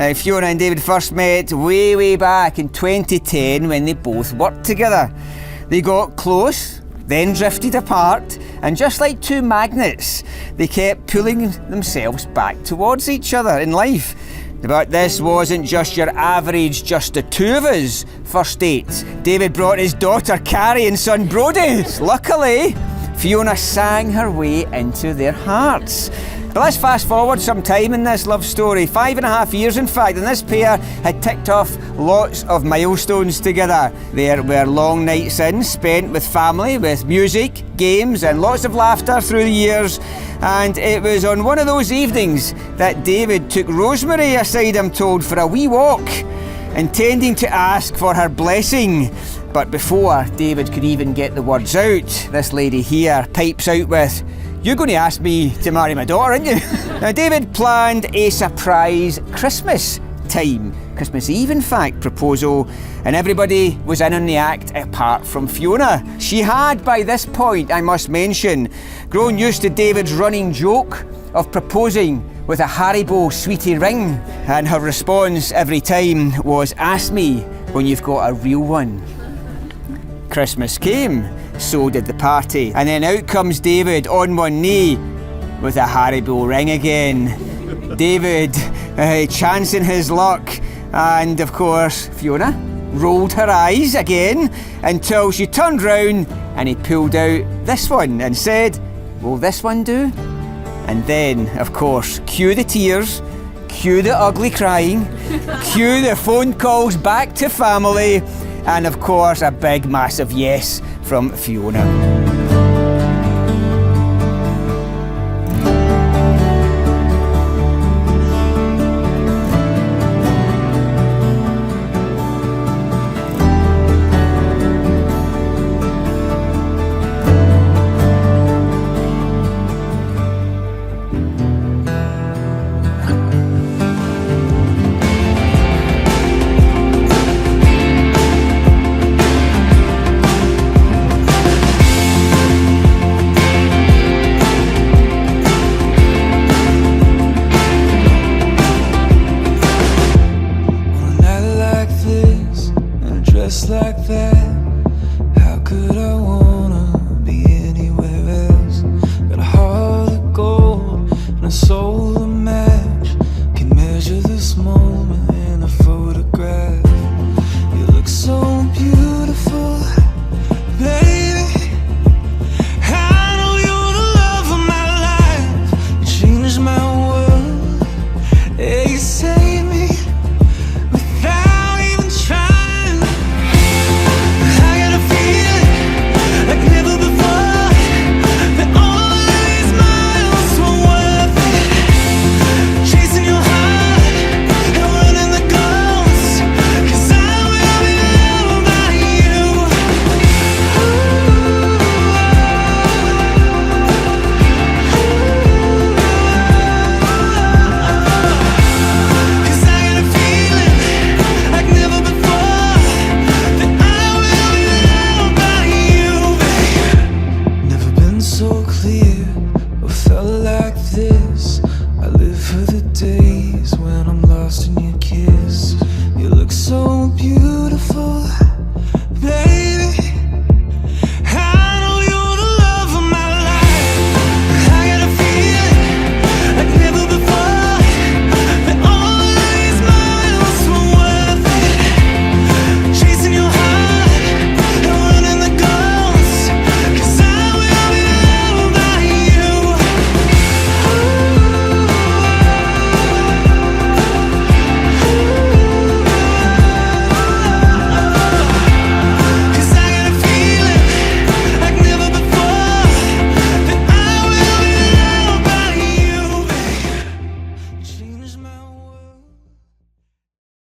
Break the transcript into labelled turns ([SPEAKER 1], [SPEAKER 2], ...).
[SPEAKER 1] Now, Fiona and David first met way back in 2010 when they both worked together. They got close, then drifted apart, and just like two magnets, they kept pulling themselves back towards each other in life. But this wasn't just your average, just the two of us first date. David brought his daughter Carrie and son Brody. Luckily, Fiona sang her way into their hearts. But let's fast forward some time in this love story. 5.5 years, in fact, and this pair had ticked off lots of milestones together. There were long nights in, spent with family, with music, games, and lots of laughter through the years. And it was on one of those evenings that David took Rosemary aside, I'm told, for a wee walk, intending to ask for her blessing. But before David could even get the words out, this lady here pipes out with, "You're going to ask me to marry my daughter, aren't you?" Now, David planned a surprise Christmas Eve, in fact, proposal, and everybody was in on the act apart from Fiona. She had, by this point, I must mention, grown used to David's running joke of proposing with a Haribo sweetie ring, and her response every time was, "Ask me when you've got a real one." Christmas came, so did the party, and then out comes David on one knee with a Haribo ring again. David chancing his luck, and of course Fiona rolled her eyes again until she turned round and he pulled out this one and said, "Will this one do?" And then, of course, cue the tears, cue the ugly crying, cue the phone calls back to family, and of course a big massive yes from Fiona.
[SPEAKER 2] Like that, how could I want